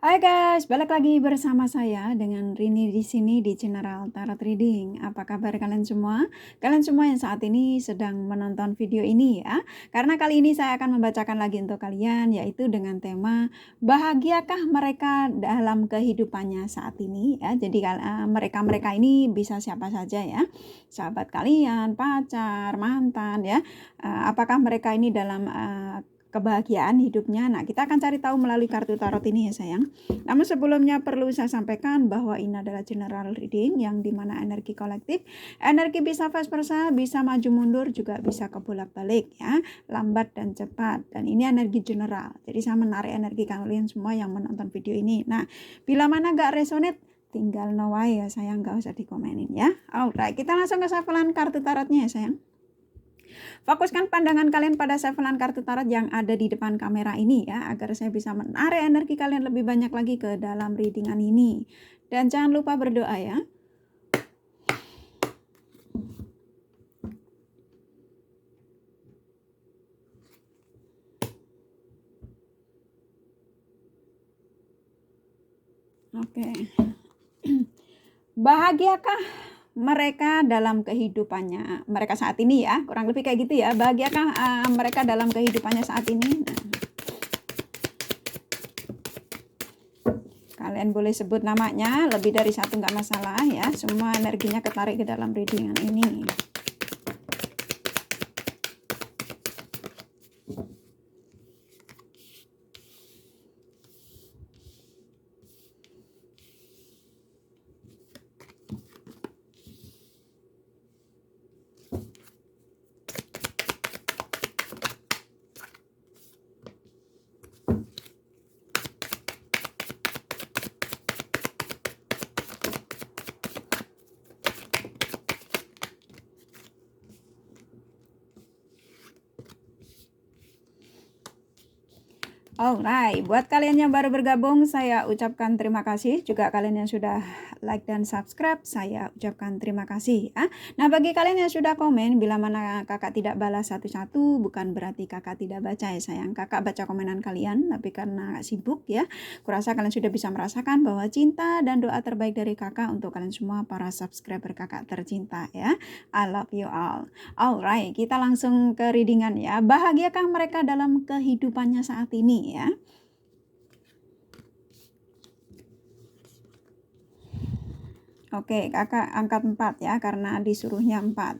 Hai guys, balik lagi bersama saya dengan Rini di sini di General Tarot Reading. Apa kabar kalian semua? Kalian semua yang saat ini sedang menonton video ini ya. Karena kali ini saya akan membacakan lagi untuk kalian, yaitu dengan tema bahagiakah mereka dalam kehidupannya saat ini ya. Jadi mereka-mereka ini bisa siapa saja ya. Sahabat kalian, pacar, mantan ya. Apakah mereka ini dalam kebahagiaan hidupnya? Nah, kita akan cari tahu melalui kartu tarot ini ya sayang. Namun sebelumnya perlu saya sampaikan bahwa ini adalah general reading yang dimana energi kolektif, energi bisa vice versa, bisa maju mundur, juga bisa kebolak-balik ya, lambat dan cepat. Dan ini energi general. Jadi saya menarik energi kalian semua yang menonton video ini. Nah, bila mana gak resonate, tinggal no way ya sayang, gak usah dikomenin ya. Alright, kita langsung ke shufflean kartu tarotnya ya sayang. Fokuskan pandangan kalian pada shufflean kartu tarot yang ada di depan kamera ini ya, agar saya bisa menarik energi kalian lebih banyak lagi ke dalam readingan ini. Dan jangan lupa berdoa ya. Oke. Bahagiakah mereka dalam kehidupannya mereka saat ini ya, kurang lebih kayak gitu ya. Bahagiakah mereka dalam kehidupannya saat ini? Nah, kalian boleh sebut namanya, lebih dari satu nggak masalah ya. Semua energinya ketarik ke dalam readingan ini. Alright, buat kalian yang baru bergabung, saya ucapkan terima kasih. Juga kalian yang sudah like dan subscribe, saya ucapkan terima kasih ya. Nah, bagi kalian yang sudah komen, bila mana kakak tidak balas satu-satu, bukan berarti kakak tidak baca ya sayang. Kakak baca komenan kalian, tapi karena sibuk ya, kurasa kalian sudah bisa merasakan bahwa cinta dan doa terbaik dari kakak untuk kalian semua para subscriber kakak tercinta ya. I love you all. Alright, kita langsung ke readingan ya. Bahagiakah mereka dalam kehidupannya saat ini ya? Oke, kakak angkat 4 ya, karena disuruhnya 4.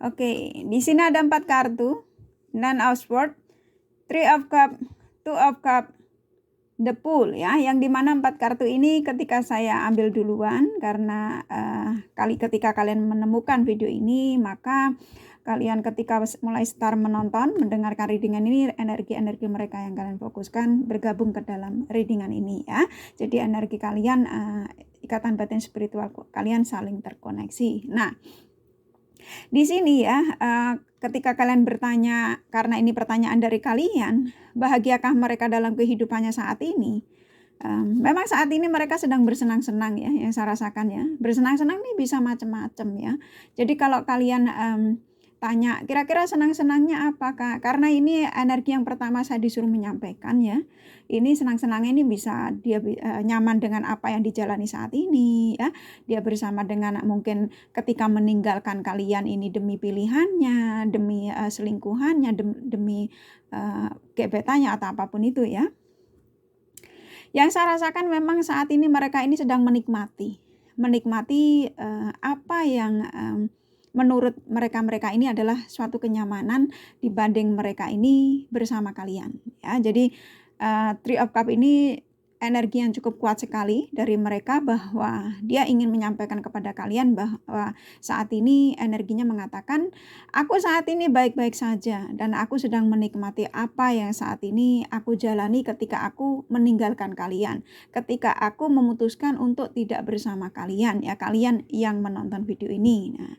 Oke, di sini ada 4 kartu. Nine of Swords, Three of Cups, Two of Cups, The Fool ya, yang dimana 4 kartu ini ketika saya ambil duluan, karena ketika kalian menemukan video ini, maka kalian ketika mulai start menonton, mendengarkan readingan ini, energi-energi mereka yang kalian fokuskan bergabung ke dalam readingan ini ya. Jadi energi kalian, ikatan batin spiritual kalian saling terkoneksi. Nah, di sini ya, ketika kalian bertanya, karena ini pertanyaan dari kalian, bahagiakah mereka dalam kehidupannya saat ini? Memang saat ini mereka sedang bersenang-senang ya, yang saya rasakan ya. Bersenang-senang nih bisa macam-macam ya. Jadi kalau kalian tanya, kira-kira senang-senangnya apa Kak? Karena ini energi yang pertama saya disuruh menyampaikan ya. Ini senang-senangnya ini bisa dia nyaman dengan apa yang dijalani saat ini ya. Dia bersama dengan mungkin ketika meninggalkan kalian ini demi pilihannya, demi selingkuhannya, demi gebetannya atau apapun itu ya. Yang saya rasakan memang saat ini mereka ini sedang menikmati apa yang menurut mereka ini adalah suatu kenyamanan dibanding mereka ini bersama kalian ya. Jadi Three of Cups ini energi yang cukup kuat sekali dari mereka, bahwa dia ingin menyampaikan kepada kalian bahwa saat ini energinya mengatakan, aku saat ini baik-baik saja dan aku sedang menikmati apa yang saat ini aku jalani ketika aku meninggalkan kalian, ketika aku memutuskan untuk tidak bersama kalian ya, kalian yang menonton video ini. Nah,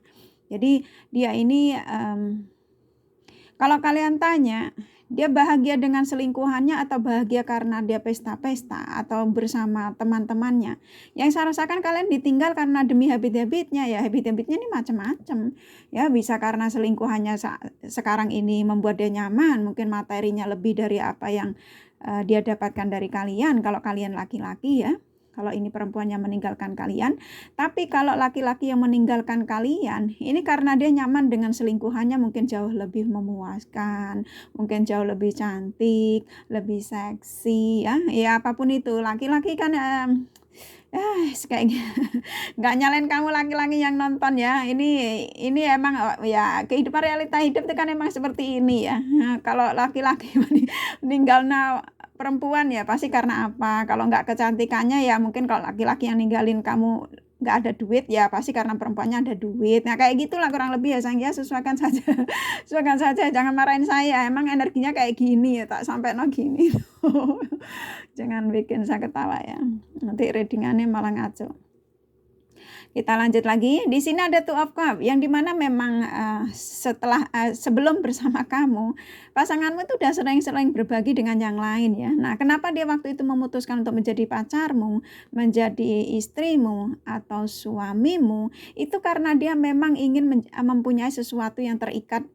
jadi dia ini kalau kalian tanya, dia bahagia dengan selingkuhannya atau bahagia karena dia pesta-pesta atau bersama teman-temannya. Yang saya rasakan kalian ditinggal karena demi habit-habitnya ya. Habit-habitnya ini macam-macam. Ya, bisa karena selingkuhannya sekarang ini membuat dia nyaman, mungkin materinya lebih dari apa yang dia dapatkan dari kalian kalau kalian laki-laki ya. Kalau ini perempuan yang meninggalkan kalian. Tapi kalau laki-laki yang meninggalkan kalian, ini karena dia nyaman dengan selingkuhannya, mungkin jauh lebih memuaskan, mungkin jauh lebih cantik, lebih seksi ya. Ya apapun itu, laki-laki kan kayak nggak nyalain kamu laki-laki yang nonton ya. Ini emang ya kehidupan realita hidup itu kan emang seperti ini ya. Nah, kalau laki-laki meninggal perempuan ya pasti karena apa? Kalau nggak kecantikannya ya mungkin kalau laki-laki yang ninggalin kamu nggak ada duit ya pasti karena perempuannya ada duit. Nah kayak gitulah kurang lebih ya sayang ya, sesuaikan saja. Sesuaikan saja, jangan marahin saya. Emang energinya kayak gini ya, tak sampai no gini. Jangan bikin saya ketawa ya. Nanti readingannya malah ngaco. Kita lanjut lagi. Di sini ada Two of Cups yang dimana memang sebelum bersama kamu, pasanganmu itu udah sering-sering berbagi dengan yang lain ya. Nah, kenapa dia waktu itu memutuskan untuk menjadi pacarmu, menjadi istrimu atau suamimu? Itu karena dia memang ingin mempunyai sesuatu yang terikat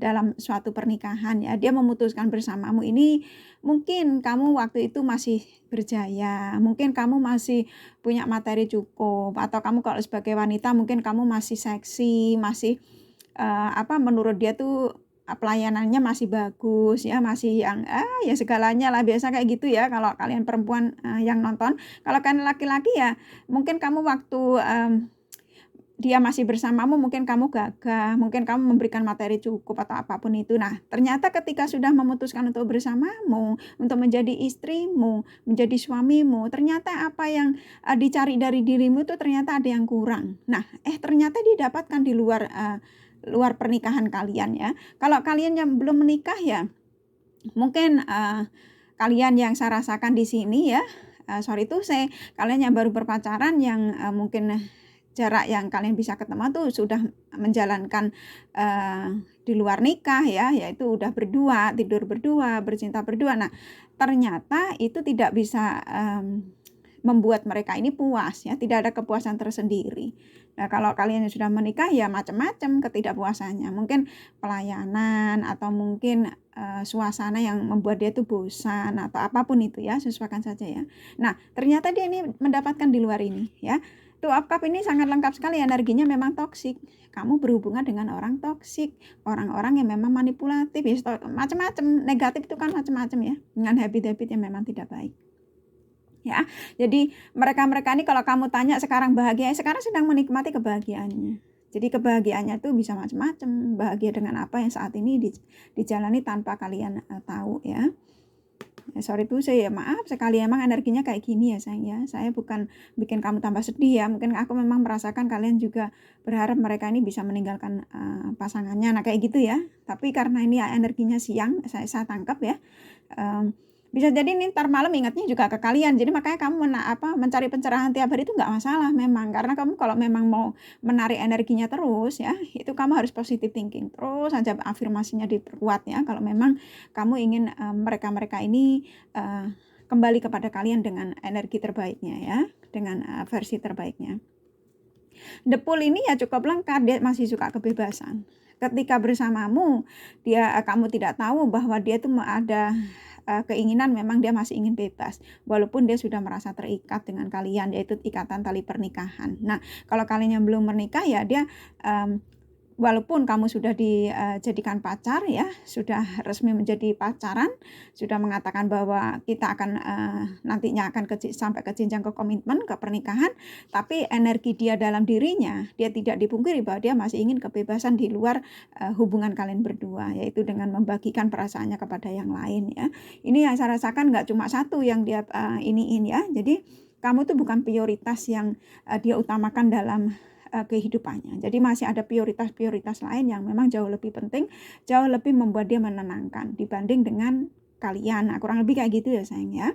dalam suatu pernikahan ya. Dia memutuskan bersamamu ini. Mungkin kamu waktu itu masih berjaya, mungkin kamu masih punya materi cukup, atau kamu kalau sebagai wanita mungkin kamu masih seksi, masih menurut dia tuh pelayanannya masih bagus ya, masih yang ya segalanya lah, biasa kayak gitu ya kalau kalian perempuan yang nonton. Kalau kalian laki-laki ya mungkin kamu waktu dia masih bersamamu mungkin kamu gagah, mungkin kamu memberikan materi cukup atau apapun itu. Nah, ternyata ketika sudah memutuskan untuk bersamamu, untuk menjadi istrimu, menjadi suamimu, ternyata apa yang dicari dari dirimu itu ternyata ada yang kurang. Nah, ternyata didapatkan di luar pernikahan kalian ya. Kalau kalian yang belum menikah ya, mungkin kalian yang saya rasakan di sini ya, kalian yang baru berpacaran yang mungkin jarak yang kalian bisa ketemu tuh sudah menjalankan di luar nikah ya, yaitu udah berdua, tidur berdua, bercinta berdua. Nah, ternyata itu tidak bisa membuat mereka ini puas ya, tidak ada kepuasan tersendiri. Nah, kalau kalian yang sudah menikah ya macam-macam ketidakpuasannya. Mungkin pelayanan atau mungkin suasana yang membuat dia tuh bosan atau apapun itu ya, sesuaikan saja ya. Nah, ternyata dia ini mendapatkan di luar ini ya. Two of Cups ini sangat lengkap sekali, energinya memang toksik. Kamu berhubungan dengan orang toksik, orang-orang yang memang manipulatif, ya, macam-macam. Negatif itu kan macam-macam ya, dengan habit-habit yang memang tidak baik. Ya, jadi mereka-mereka ini kalau kamu tanya sekarang bahagia, sekarang sedang menikmati kebahagiaannya. Jadi kebahagiaannya tuh bisa macam-macam, bahagia dengan apa yang saat ini dijalani tanpa kalian tahu ya. Sorry tuh saya maaf sekali emang energinya kayak gini ya sayang ya. Saya bukan bikin kamu tambah sedih ya. Mungkin aku memang merasakan kalian juga berharap mereka ini bisa meninggalkan pasangannya. Nah kayak gitu ya. Tapi karena ini energinya siang, saya tangkap ya. Bisa jadi nih ntar malam ingatnya juga ke kalian. Jadi makanya kamu mencari pencerahan tiap hari itu nggak masalah memang. Karena kamu kalau memang mau menarik energinya terus ya, itu kamu harus positive thinking. Terus saja afirmasinya diperkuat ya. Kalau memang kamu ingin mereka-mereka ini kembali kepada kalian dengan energi terbaiknya ya. Dengan versi terbaiknya. The Pool ini ya cukup lengkap. Dia masih suka kebebasan. Ketika bersamamu, kamu tidak tahu bahwa dia itu ada keinginan memang dia masih ingin bebas walaupun dia sudah merasa terikat dengan kalian, yaitu ikatan tali pernikahan. Nah, kalau kalian yang belum menikah ya dia walaupun kamu sudah dijadikan pacar ya, sudah resmi menjadi pacaran, sudah mengatakan bahwa kita akan nantinya akan sampai ke jenjang ke komitmen, ke pernikahan, tapi energi dia dalam dirinya, dia tidak dipungkiri bahwa dia masih ingin kebebasan di luar hubungan kalian berdua, yaitu dengan membagikan perasaannya kepada yang lain ya. Ini yang saya rasakan nggak cuma satu yang dia iniin ya. Jadi kamu tuh bukan prioritas yang dia utamakan dalam kehidupannya. Jadi masih ada prioritas-prioritas lain yang memang jauh lebih penting, jauh lebih membuat dia menenangkan dibanding dengan kalian. Nah, kurang lebih kayak gitu ya sayang ya.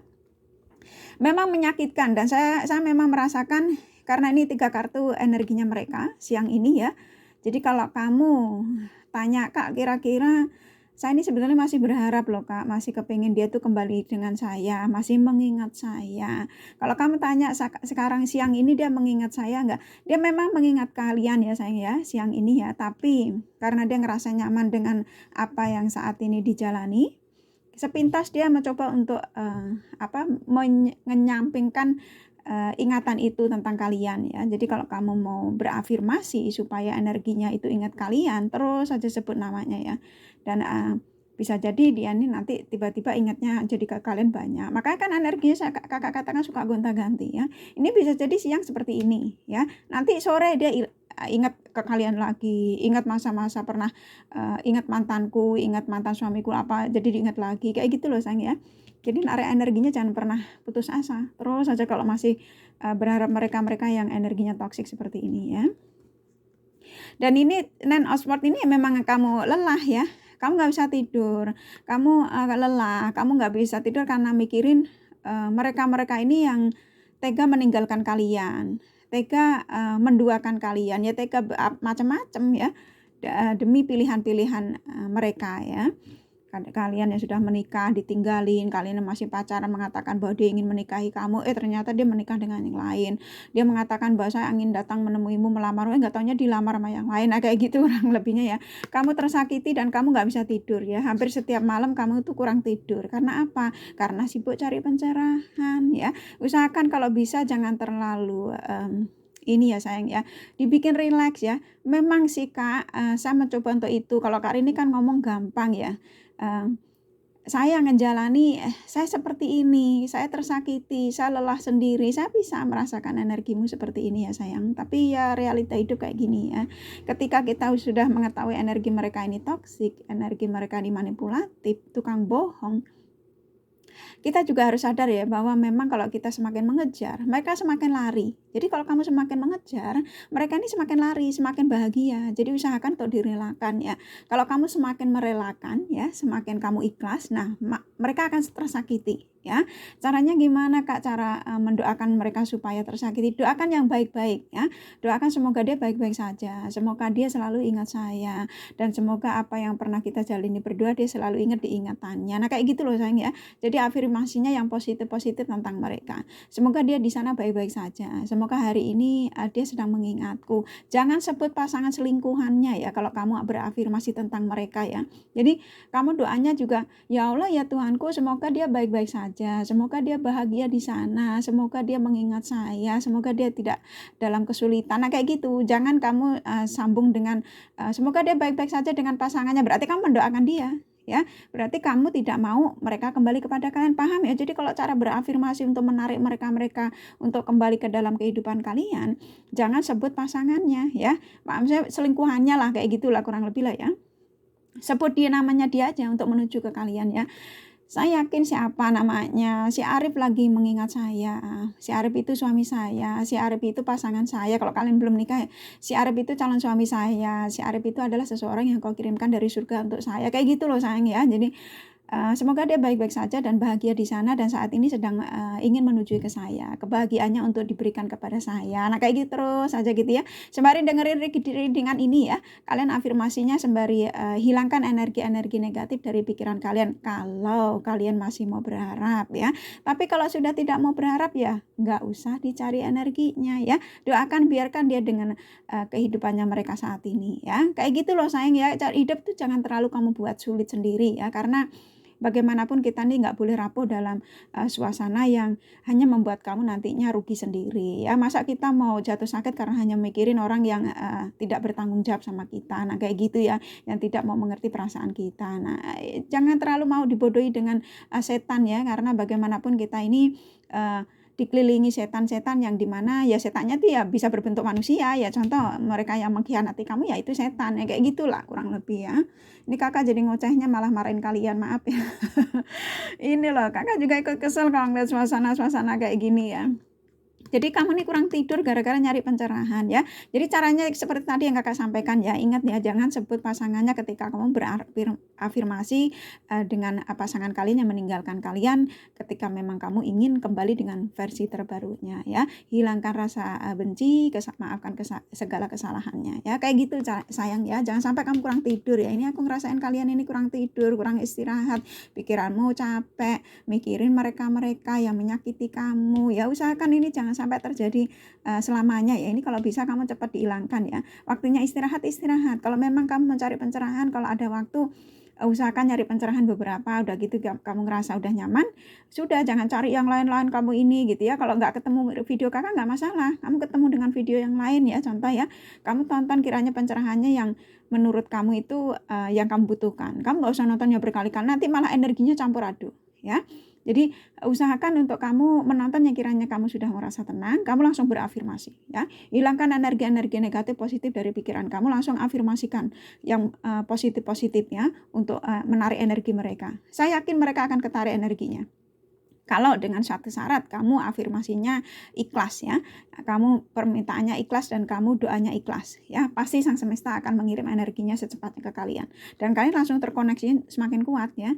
Memang menyakitkan dan saya memang merasakan karena ini 3 kartu energinya mereka siang ini ya. Jadi kalau kamu tanya Kak kira-kira saya ini sebenarnya masih berharap loh Kak, masih kepingin dia tuh kembali dengan saya, masih mengingat saya. Kalau kamu tanya sekarang siang ini dia mengingat saya enggak? Dia memang mengingat kalian ya sayang ya, siang ini ya. Tapi karena dia ngerasa nyaman dengan apa yang saat ini dijalani, sepintas dia mencoba untuk menyampingkan ingatan itu tentang kalian ya. Jadi kalau kamu mau berafirmasi supaya energinya itu ingat kalian, terus saja sebut namanya ya. Dan bisa jadi dia ini nanti tiba-tiba ingatnya jadi ke kalian banyak. Makanya kan energinya kakak katakan suka gonta-ganti ya. Ini bisa jadi siang seperti ini ya. Nanti sore dia ingat ke kalian lagi, ingat masa-masa pernah, ingat mantanku, ingat mantan suamiku apa, jadi diingat lagi kayak gitu loh sayang ya. Jadi narik energinya jangan pernah putus asa. Terus saja kalau masih berharap mereka-mereka yang energinya toksik seperti ini ya. Dan ini Nine of Swords ini memang kamu lelah ya. Kamu nggak bisa tidur, kamu lelah, kamu nggak bisa tidur karena mikirin mereka-mereka ini yang tega meninggalkan kalian, tega menduakan kalian, ya tega macam-macam ya demi pilihan-pilihan mereka ya. Kalian yang sudah menikah ditinggalin, kalian yang masih pacaran mengatakan bahwa dia ingin menikahi kamu, ternyata dia menikah dengan yang lain. Dia mengatakan bahwa saya ingin datang menemuimu melamar, nggak taunya dilamar sama yang lain. Kayak gitu kurang lebihnya ya. Kamu tersakiti dan kamu nggak bisa tidur ya. Hampir setiap malam kamu tuh kurang tidur. Karena apa? Karena sibuk cari pencerahan ya. Usahakan kalau bisa jangan terlalu ini ya sayang ya, dibikin rileks ya. Memang sih Kak, saya mencoba untuk itu. Kalau Kak ini kan ngomong gampang ya. Saya menjalani, saya seperti ini, saya tersakiti, saya lelah sendiri, saya bisa merasakan energimu seperti ini ya sayang. Tapi ya realita hidup kayak gini ya. Ketika kita sudah mengetahui energi mereka ini toksik, energi mereka ini manipulatif, tukang bohong, kita juga harus sadar ya bahwa memang kalau kita semakin mengejar, mereka semakin lari. Jadi kalau kamu semakin mengejar, mereka ini semakin lari, semakin bahagia. Jadi usahakan untuk direlakan ya. Kalau kamu semakin merelakan ya, semakin kamu ikhlas, nah mereka akan tersakiti ya. Caranya gimana Kak? Cara mendoakan mereka supaya tersakiti? Doakan yang baik-baik ya. Doakan semoga dia baik-baik saja. Semoga dia selalu ingat saya, dan semoga apa yang pernah kita jalani berdua dia selalu ingat di ingatannya. Nah kayak gitu loh sayang ya. Jadi afirmasinya yang positif-positif tentang mereka. Semoga dia di sana baik-baik saja. Semoga hari ini dia sedang mengingatku. Jangan sebut pasangan selingkuhannya ya kalau kamu berafirmasi tentang mereka ya. Jadi kamu doanya juga, ya Allah ya Tuhanku, semoga dia baik-baik saja. Semoga dia bahagia di sana. Semoga dia mengingat saya. Semoga dia tidak dalam kesulitan. Nah kayak gitu. Jangan kamu sambung dengan semoga dia baik-baik saja dengan pasangannya. Berarti kamu mendoakan dia. Ya, berarti kamu tidak mau mereka kembali kepada kalian, paham ya? Jadi kalau cara berafirmasi untuk menarik mereka untuk kembali ke dalam kehidupan kalian, jangan sebut pasangannya ya. Maksudnya selingkuhannya lah, kayak gitulah kurang lebih lah ya. Sebut dia namanya dia aja untuk menuju ke kalian ya. Saya yakin siapa namanya, si Arif lagi mengingat saya, si Arif itu suami saya, si Arif itu pasangan saya, kalau kalian belum nikah ya, si Arif itu calon suami saya, si Arif itu adalah seseorang yang kau kirimkan dari surga untuk saya, kayak gitu loh sayang ya. Jadi semoga dia baik-baik saja dan bahagia di sana, dan saat ini sedang ingin menuju ke saya. Kebahagiaannya untuk diberikan kepada saya. Nah kayak gitu terus aja gitu ya. Sembari dengerin readingan ini ya, kalian afirmasinya sembari hilangkan energi-energi negatif dari pikiran kalian. Kalau kalian masih mau berharap ya. Tapi kalau sudah tidak mau berharap ya nggak usah dicari energinya ya. Doakan, biarkan dia dengan kehidupannya mereka saat ini ya. Kayak gitu loh sayang ya. Cara hidup tuh jangan terlalu kamu buat sulit sendiri ya, karena bagaimanapun kita nih nggak boleh rapuh dalam suasana yang hanya membuat kamu nantinya rugi sendiri ya. Masa kita mau jatuh sakit karena hanya mikirin orang yang tidak bertanggung jawab sama kita. Nah kayak gitu ya, yang tidak mau mengerti perasaan kita. Nah jangan terlalu mau dibodohi dengan setan ya, karena bagaimanapun kita ini dikelilingi setan-setan yang dimana ya setannya tuh ya bisa berbentuk manusia ya. Contoh mereka yang mengkhianati kamu ya itu setan ya, kayak gitulah kurang lebih ya. Ini kakak jadi ngocehnya malah marahin kalian, maaf ya. Ini loh kakak juga ikut kesel kalau ngeliat suasana-suasana kayak gini ya. Jadi kamu nih kurang tidur gara-gara nyari pencerahan ya. Jadi caranya seperti tadi yang kakak sampaikan ya. Ingat ya, jangan sebut pasangannya ketika kamu berafirmasi dengan pasangan kalian yang meninggalkan kalian, ketika memang kamu ingin kembali dengan versi terbarunya ya. Hilangkan rasa benci, maafkan segala kesalahannya ya. Kayak gitu sayang ya. Jangan sampai kamu kurang tidur ya. Ini aku ngerasain kalian ini kurang tidur, kurang istirahat, pikiranmu capek, mikirin mereka-mereka yang menyakiti kamu ya. Usahakan ini jangan sampai terjadi selamanya ya. Ini kalau bisa kamu cepat dihilangkan ya. Waktunya istirahat. Kalau memang kamu mencari pencerahan, kalau ada waktu usahakan nyari pencerahan beberapa, udah gitu kamu ngerasa udah nyaman, sudah jangan cari yang lain-lain kamu ini gitu ya. Kalau nggak ketemu video kakak nggak masalah, kamu ketemu dengan video yang lain ya, contoh ya, kamu tonton kiranya pencerahannya yang menurut kamu itu yang kamu butuhkan. Kamu nggak usah nontonnya berkali-kali, nanti malah energinya campur aduk ya. Jadi usahakan untuk kamu menonton yang kiranya kamu sudah merasa tenang, kamu langsung berafirmasi ya. Hilangkan energi-energi negatif positif dari pikiran kamu, langsung afirmasikan yang positif-positif ya untuk menarik energi mereka. Saya yakin mereka akan ketarik energinya. Kalau dengan satu syarat, kamu afirmasinya ikhlas ya. Kamu permintaannya ikhlas dan kamu doanya ikhlas ya. Pasti sang semesta akan mengirim energinya secepatnya ke kalian. Dan kalian langsung terkoneksi semakin kuat ya.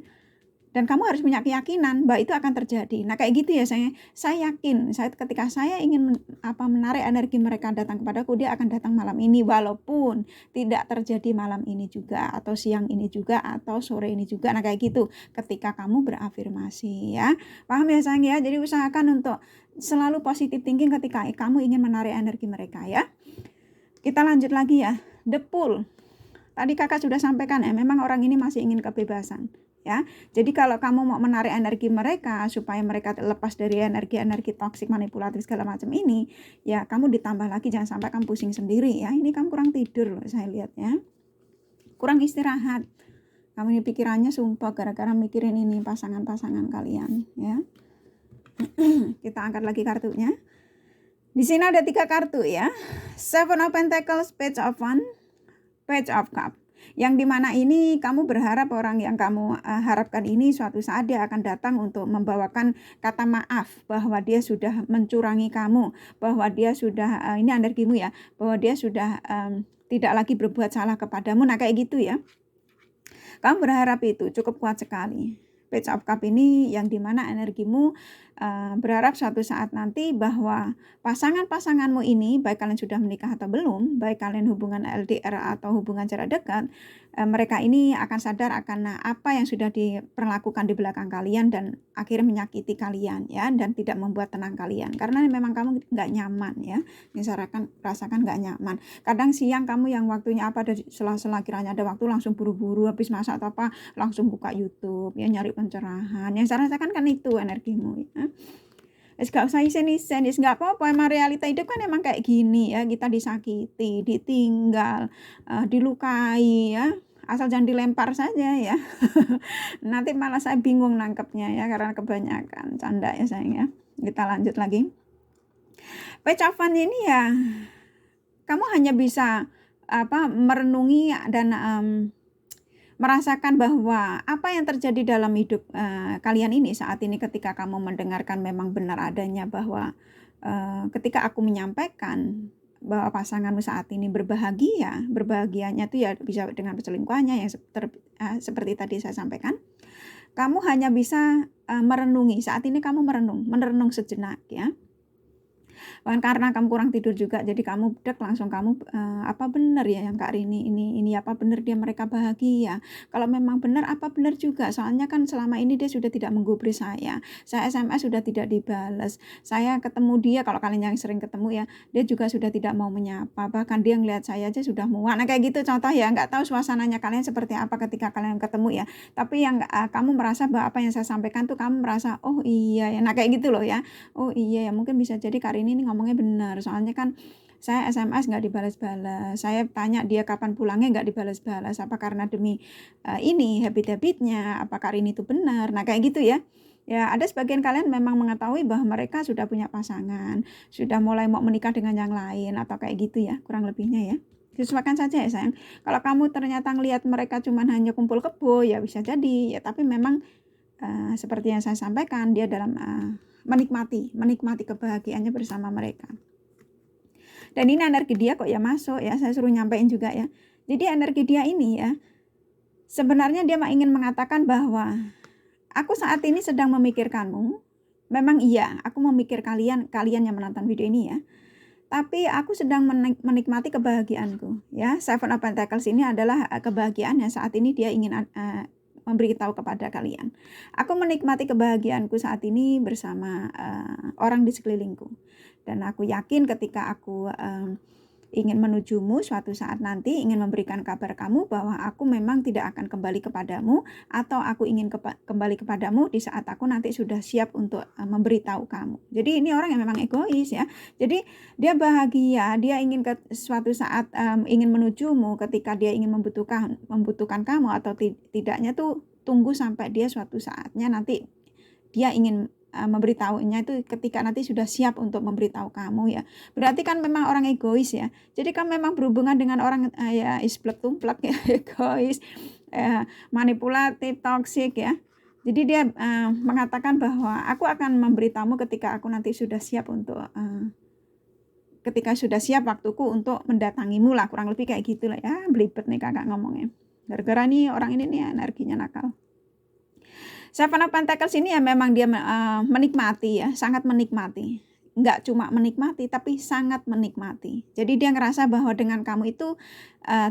Dan kamu harus punya keyakinan bahwa itu akan terjadi. Nah kayak gitu ya, saya yakin ketika saya ingin menarik energi mereka datang kepadaku, dia akan datang malam ini, walaupun tidak terjadi malam ini juga, atau siang ini juga, atau sore ini juga. Nah kayak gitu ketika kamu berafirmasi ya. Paham ya sayang ya? Jadi usahakan untuk selalu positive thinking ketika kamu ingin menarik energi mereka ya. Kita lanjut lagi ya. The Pool. Tadi kakak sudah sampaikan ya, memang orang ini masih ingin kebebasan. Ya, jadi kalau kamu mau menarik energi mereka supaya mereka lepas dari energi-energi toksik, manipulatif segala macam ini, ya kamu ditambah lagi, jangan sampai kamu pusing sendiri ya. Ini kamu kurang tidur loh saya lihat ya, kurang istirahat. Kamu ini pikirannya sumpah gara-gara mikirin ini pasangan-pasangan kalian ya. Kita angkat lagi kartunya. Di sini ada 3 kartu ya. Seven of Pentacles, Page of Wands, Page of Cups. Yang dimana ini kamu berharap orang yang kamu harapkan ini suatu saat dia akan datang untuk membawakan kata maaf bahwa dia sudah mencurangi kamu, bahwa dia sudah ini energimu ya, bahwa dia sudah tidak lagi berbuat salah kepadamu. Nah kayak gitu ya, kamu berharap itu cukup kuat sekali. Page of Cups ini yang dimana energimu berharap suatu saat nanti bahwa pasangan-pasanganmu ini, baik kalian sudah menikah atau belum, baik kalian hubungan LDR atau hubungan jarak dekat, mereka ini akan sadar akan apa yang sudah diperlakukan di belakang kalian dan akhirnya menyakiti kalian ya, dan tidak membuat tenang kalian karena memang kamu nggak nyaman ya, rasakan nggak nyaman. Kadang siang kamu yang waktunya apa, ada sela-sela kiranya ada waktu langsung buru-buru habis masak atau apa langsung buka YouTube ya, nyari pencerahan. Yang saya rasakan kan itu energimu ya. Gak usah isen-isen, gak apa-apa, emang realita hidup kan emang kayak gini ya, kita disakiti, ditinggal, dilukai ya, asal jangan dilempar saja ya. Nanti malah saya bingung nangkepnya ya, karena kebanyakan canda ya sayang ya. Kita lanjut lagi. Page of Wands ini ya, kamu hanya bisa merenungi dan merasakan bahwa apa yang terjadi dalam hidup kalian ini saat ini ketika kamu mendengarkan memang benar adanya bahwa ketika aku menyampaikan bahwa pasanganmu saat ini berbahagianya itu ya bisa dengan perselingkuhannya yang seperti tadi saya sampaikan. Kamu hanya bisa merenungi, saat ini kamu merenung sejenak ya. Karena kamu kurang tidur juga, jadi kamu langsung kamu apa benar ya yang Kak Rini ini apa benar dia mereka bahagia. Kalau memang benar apa benar juga, soalnya kan selama ini dia sudah tidak menggubris saya SMS sudah tidak dibalas, saya ketemu dia, kalau kalian yang sering ketemu ya, dia juga sudah tidak mau menyapa, bahkan dia ngelihat saya aja sudah muak. Nah kayak gitu contoh ya, nggak tahu suasananya kalian seperti apa ketika kalian ketemu ya, tapi yang kamu merasa bahwa apa yang saya sampaikan tuh kamu merasa oh iya ya, nah kayak gitu loh ya, oh iya ya, mungkin bisa jadi Kak Rini ini ngomongnya benar, soalnya kan saya SMS nggak dibalas-balas, saya tanya dia kapan pulangnya nggak dibalas-balas, apa karena demi ini habit-habitnya, apa Kak Rini itu benar. Nah kayak gitu ya. Ya ada sebagian kalian memang mengetahui bahwa mereka sudah punya pasangan, sudah mulai mau menikah dengan yang lain atau kayak gitu ya, kurang lebihnya ya. Sesuaikan saja ya sayang. Kalau kamu ternyata ngelihat mereka cuman hanya kumpul kebo ya bisa jadi ya, tapi memang seperti yang saya sampaikan, dia dalam menikmati kebahagiaannya bersama mereka. Dan ini energi dia kok ya masuk ya, saya suruh nyampein juga ya. Jadi energi dia ini ya, sebenarnya dia ingin mengatakan bahwa aku saat ini sedang memikirkanmu. Memang iya, aku memikir kalian yang menonton video ini ya. Tapi aku sedang menikmati kebahagiaanku ya. Seven of Pentacles ini adalah kebahagiaan yang saat ini dia ingin memberitahu kepada kalian. Aku menikmati kebahagiaanku saat ini bersama orang di sekelilingku. Dan aku yakin ketika aku ingin menujumu suatu saat nanti, ingin memberikan kabar kamu bahwa aku memang tidak akan kembali kepadamu, atau aku ingin kembali kepadamu di saat aku nanti sudah siap untuk memberitahu kamu. Jadi ini orang yang memang egois ya. Jadi dia bahagia, dia ingin suatu saat ingin menujumu ketika dia ingin membutuhkan kamu, atau tidaknya tuh tunggu sampai dia suatu saatnya nanti dia ingin memberitahunya itu ketika nanti sudah siap untuk memberitahu kamu ya. Berarti kan memang orang egois ya. Jadi kan memang berhubungan dengan orang ya isplek-tumplek ya, egois, manipulatif, toksik ya. Jadi dia mengatakan bahwa aku akan memberitahumu ketika aku nanti sudah siap untuk ketika sudah siap waktuku untuk mendatangimu lah, kurang lebih kayak gitulah ya. Belibet nih kakak ngomongnya. Gara-gara nih orang ini nih energinya nakal. Seven of Pentacles ini ya memang dia menikmati ya, sangat menikmati. Enggak cuma menikmati, tapi sangat menikmati. Jadi dia ngerasa bahwa dengan kamu itu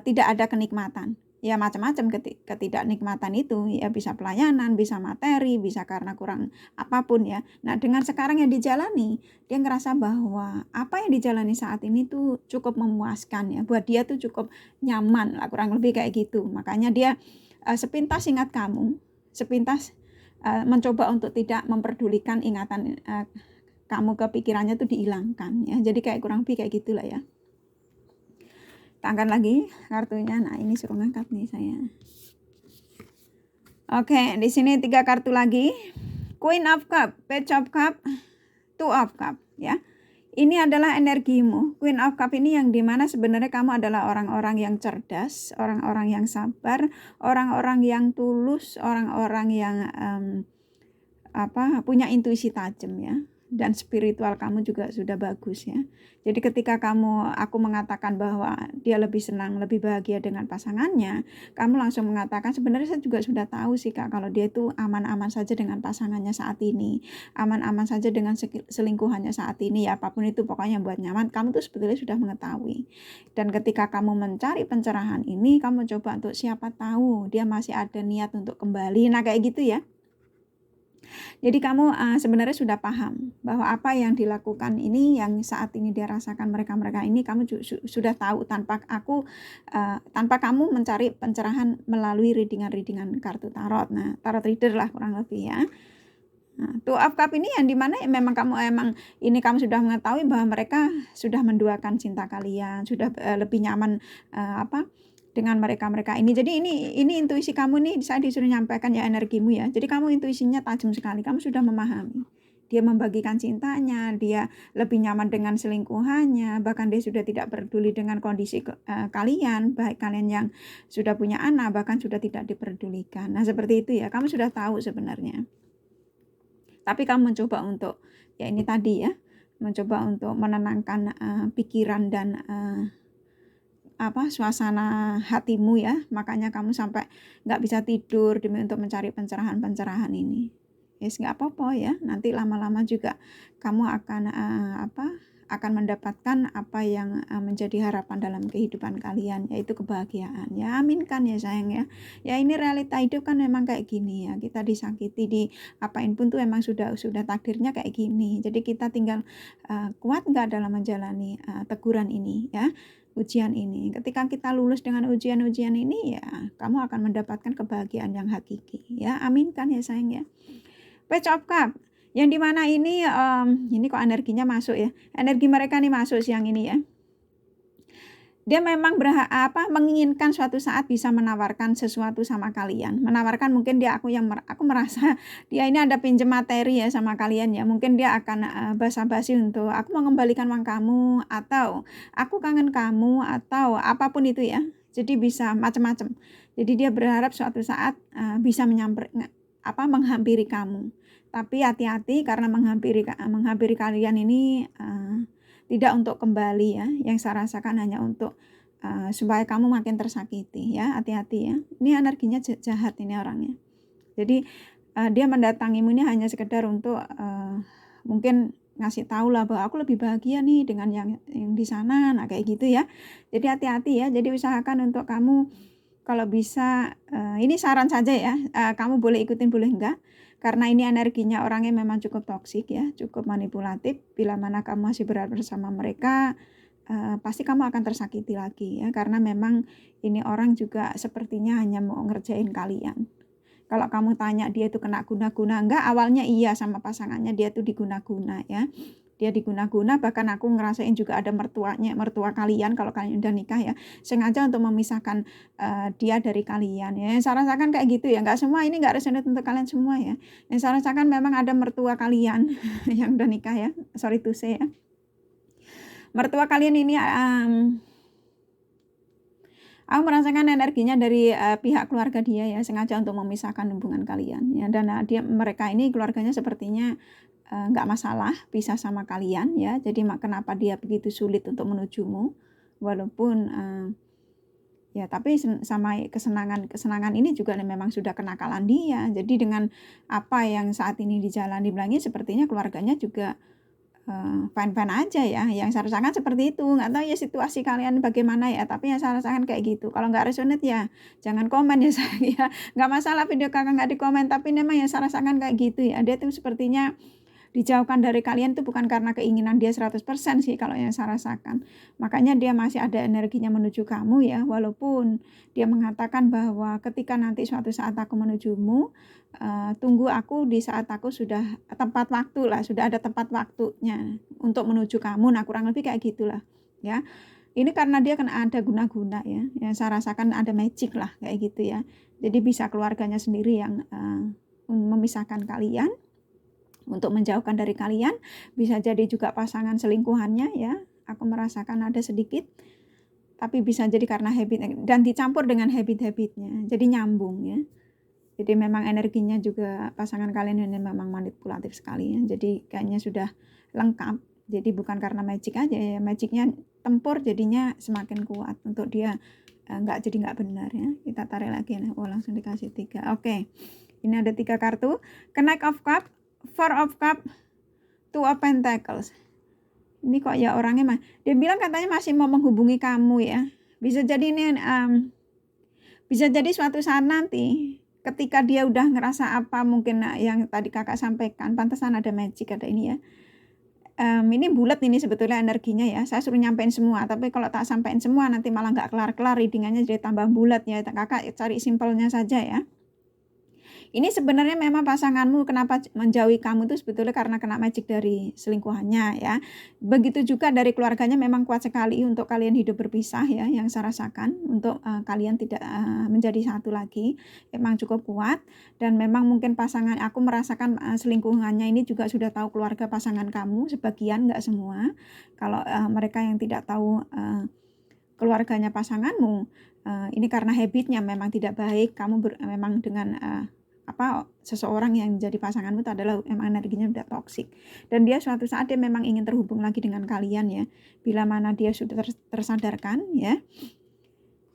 tidak ada kenikmatan. Ya macam-macam ketidaknikmatan itu, ya bisa pelayanan, bisa materi, bisa karena kurang apapun ya. Nah dengan sekarang yang dijalani, dia ngerasa bahwa apa yang dijalani saat ini tuh cukup memuaskan ya. Buat dia tuh cukup nyaman lah, kurang lebih kayak gitu. Makanya dia sepintas ingat kamu, sepintas mencoba untuk tidak memperdulikan ingatan kamu ke pikirannya itu dihilangkan ya. Jadi kayak kurang lebih kayak gitulah ya. Tangkan lagi kartunya. Nah, ini suruh ngangkat nih saya. Oke, di sini 3 kartu lagi. Queen of Cup, Page of Cup, Two of Cup ya. Ini adalah energimu. Queen of Cup ini yang dimana sebenarnya kamu adalah orang-orang yang cerdas, orang-orang yang sabar, orang-orang yang tulus, orang-orang yang punya intuisi tajam ya. Dan spiritual kamu juga sudah bagus ya. Jadi ketika aku mengatakan bahwa dia lebih senang, lebih bahagia dengan pasangannya, kamu langsung mengatakan sebenarnya saya juga sudah tahu sih Kak, kalau dia itu aman-aman saja dengan pasangannya saat ini, aman-aman saja dengan selingkuhannya saat ini ya, apapun itu pokoknya buat nyaman, kamu tuh sebetulnya sudah mengetahui. Dan ketika kamu mencari pencerahan ini, kamu coba untuk siapa tahu dia masih ada niat untuk kembali. Nah kayak gitu ya. Jadi kamu sebenarnya sudah paham bahwa apa yang dilakukan ini, yang saat ini dia rasakan mereka-mereka ini, kamu sudah tahu tanpa kamu mencari pencerahan melalui readingan kartu tarot. Nah, tarot reader lah kurang lebih ya. Nah, Two of Cup ini yang dimana memang kamu sudah mengetahui bahwa mereka sudah menduakan cinta kalian, sudah lebih nyaman dengan mereka-mereka ini. Jadi ini intuisi kamu nih, saya disuruh nyampaikan ya energimu ya. Jadi kamu intuisinya tajam sekali, kamu sudah memahami. Dia membagikan cintanya, dia lebih nyaman dengan selingkuhannya, bahkan dia sudah tidak peduli dengan kondisi kalian, baik kalian yang sudah punya anak, bahkan sudah tidak diperdulikan. Nah seperti itu ya, kamu sudah tahu sebenarnya. Tapi kamu mencoba untuk, ya ini tadi ya, mencoba untuk menenangkan pikiran dan suasana hatimu ya, makanya kamu sampai nggak bisa tidur demi untuk mencari pencerahan ini. Yes, nggak apa-apa ya, nanti lama-lama juga kamu akan mendapatkan apa yang menjadi harapan dalam kehidupan kalian, yaitu kebahagiaan ya. Aminkan ya sayang ya. Ya ini realita hidup kan memang kayak gini ya, kita disakiti, di apain pun tuh emang sudah takdirnya kayak gini. Jadi kita tinggal kuat nggak dalam menjalani teguran ini ya, ujian ini. Ketika kita lulus dengan ujian-ujian ini ya, kamu akan mendapatkan kebahagiaan yang hakiki ya. Aminkan ya sayang ya. Page of Cup yang dimana ini kok energinya masuk ya, energi mereka nih masuk siang ini ya. Dia memang menginginkan suatu saat bisa menawarkan sesuatu sama kalian. Menawarkan mungkin aku merasa dia ini ada pinjam materi ya sama kalian ya. Mungkin dia akan basa-basi untuk aku mau mengembalikan uang kamu, atau aku kangen kamu, atau apapun itu ya. Jadi bisa macam-macam. Jadi dia berharap suatu saat bisa menghampiri kamu. Tapi hati-hati karena menghampiri kalian ini tidak untuk kembali ya. Yang saya rasakan hanya untuk supaya kamu makin tersakiti ya. Hati-hati ya. Ini energinya jahat ini orangnya. Jadi dia mendatangimu ini hanya sekedar untuk mungkin ngasih tahu lah bahwa aku lebih bahagia nih dengan yang di sana. Nah kayak gitu ya. Jadi hati-hati ya. Jadi usahakan untuk kamu kalau bisa, ini saran saja ya, kamu boleh ikutin boleh enggak, karena ini energinya orangnya memang cukup toksik ya, cukup manipulatif. Bila mana kamu masih berada bersama mereka, pasti kamu akan tersakiti lagi ya, karena memang ini orang juga sepertinya hanya mau ngerjain kalian. Kalau kamu tanya dia itu kena guna-guna enggak, awalnya iya sama pasangannya dia tuh diguna-guna ya. Dia diguna-guna, bahkan aku ngerasain juga ada mertua kalian kalau kalian udah nikah ya, sengaja untuk memisahkan dia dari kalian ya. Saya rasakan kayak gitu ya, nggak semua ini nggak resonate untuk kalian semua ya. Yang saya rasakan memang ada mertua kalian yang udah nikah ya, sorry to say ya. Mertua kalian ini aku merasakan energinya dari pihak keluarga dia ya, sengaja untuk memisahkan hubungan kalian ya. Dan mereka ini keluarganya sepertinya nggak masalah pisah sama kalian ya. Jadi kenapa dia begitu sulit untuk menujumu, walaupun ya tapi sama kesenangan ini juga memang sudah kenakalan dia. Jadi dengan apa yang saat ini dijalani bilangnya sepertinya keluarganya juga fine-fine aja ya. Yang saya rasakan seperti itu. Nggak tahu ya situasi kalian bagaimana ya, tapi yang saya rasakan kayak gitu. Kalau nggak resonate ya jangan komen ya saya. Nggak masalah video kakak nggak dikomen, tapi memang yang saya rasakan kayak gitu ya. Dia tuh sepertinya dijauhkan dari kalian itu bukan karena keinginan dia 100% sih kalau yang saya rasakan. Makanya dia masih ada energinya menuju kamu ya, walaupun dia mengatakan bahwa ketika nanti suatu saat aku menujumu, tunggu aku di saat aku sudah tepat waktu lah, sudah ada tepat waktunya untuk menuju kamu. Nah kurang lebih kayak gitulah ya. Ini karena dia kan ada guna-guna ya, yang saya rasakan ada magic lah kayak gitu ya. Jadi bisa keluarganya sendiri yang memisahkan kalian, untuk menjauhkan dari kalian, bisa jadi juga pasangan selingkuhannya ya, aku merasakan ada sedikit, tapi bisa jadi karena habit dan dicampur dengan habit-habitnya, jadi nyambung ya. Jadi memang energinya juga pasangan kalian ini memang manipulatif sekali ya, jadi kayaknya sudah lengkap, jadi bukan karena magic aja ya, magicnya tempur jadinya semakin kuat untuk dia jadi nggak benar ya. Kita tarik lagi nih, langsung dikasih 3. Oke, ini ada 3 kartu, Knight of Cup, Four of Cup, Two of Pentacles. Ini kok ya orangnya dia bilang katanya masih mau menghubungi kamu ya. Bisa jadi ini bisa jadi suatu saat nanti ketika dia udah ngerasa apa mungkin yang tadi kakak sampaikan, pantesan ada magic ada ini ya. Ini bulat ini sebetulnya energinya ya. Saya suruh nyampein semua, tapi kalau tak sampein semua nanti malah nggak kelar-kelar, readingannya jadi tambah bulat ya. Kakak cari simpelnya saja ya. Ini sebenarnya memang pasanganmu kenapa menjauhi kamu itu sebetulnya karena kena magic dari selingkuhannya ya. Begitu juga dari keluarganya memang kuat sekali untuk kalian hidup berpisah ya, yang saya rasakan untuk kalian tidak menjadi satu lagi. Memang cukup kuat dan memang mungkin pasangan aku merasakan selingkuhannya ini juga sudah tahu keluarga pasangan kamu, sebagian enggak semua. Kalau mereka yang tidak tahu keluarganya pasanganmu, ini karena habitnya memang tidak baik, kamu memang dengan seseorang yang jadi pasanganmu itu adalah memang energinya udah toksik dan dia suatu saat dia memang ingin terhubung lagi dengan kalian ya, bila mana dia sudah tersadarkan ya,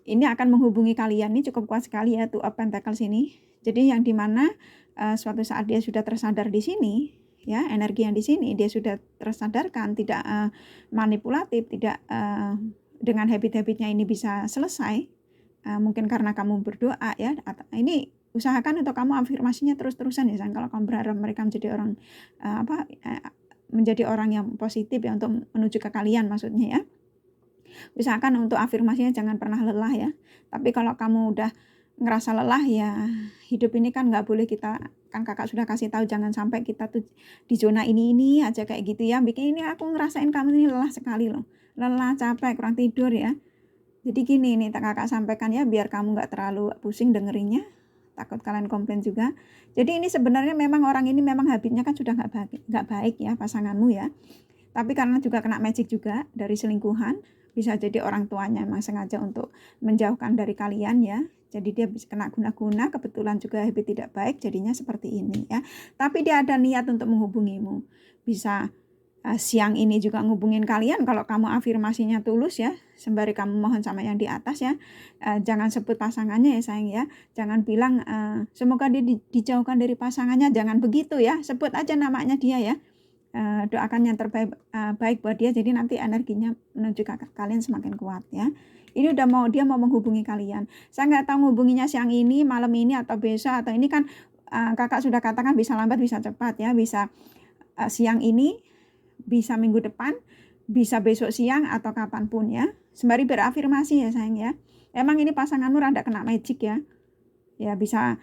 ini akan menghubungi kalian. Ini cukup kuat sekali ya Two of Pentacles ini. Jadi yang dimana suatu saat dia sudah tersadar di sini ya, energi yang di sini dia sudah tersadarkan, tidak manipulatif, tidak dengan habit-habitnya ini bisa selesai, mungkin karena kamu berdoa ya. Ini usahakan untuk kamu afirmasinya terus-terusan ya sayang, kalau kamu berharap mereka menjadi orang menjadi orang yang positif ya, untuk menuju ke kalian maksudnya ya. Usahakan untuk afirmasinya jangan pernah lelah ya. Tapi kalau kamu udah ngerasa lelah ya, hidup ini kan nggak boleh kita, kan kakak sudah kasih tahu jangan sampai kita tuh di zona ini aja kayak gitu ya. Bikin ini aku ngerasain kamu ini lelah sekali loh, lelah, capek, kurang tidur ya. Jadi gini nih kakak sampaikan ya, biar kamu nggak terlalu pusing dengerinnya, takut kalian komplain juga. Jadi ini sebenarnya memang orang ini memang habitnya kan sudah nggak baik ya pasanganmu ya. Tapi karena juga kena magic juga dari selingkuhan, bisa jadi orang tuanya memang sengaja untuk menjauhkan dari kalian ya. Jadi dia bisa kena guna-guna, kebetulan juga habit tidak baik, jadinya seperti ini ya. Tapi dia ada niat untuk menghubungimu. Bisa siang ini juga ngubungin kalian kalau kamu afirmasinya tulus ya, sembari kamu mohon sama yang di atas ya. Jangan sebut pasangannya ya sayang ya, jangan bilang semoga dia dijauhkan dari pasangannya, jangan begitu ya, sebut aja namanya dia ya. Doakan yang terbaik baik buat dia, jadi nanti energinya menuju ke kalian semakin kuat ya. Ini udah dia mau menghubungi kalian. Saya nggak tahu hubunginya siang ini, malam ini, atau besok, atau ini kan kakak sudah katakan bisa lambat bisa cepat ya, bisa siang ini, bisa minggu depan, bisa besok siang atau kapanpun ya. Sembari berafirmasi ya sayang ya. Emang ini pasanganmu rada kena magic ya. Ya bisa,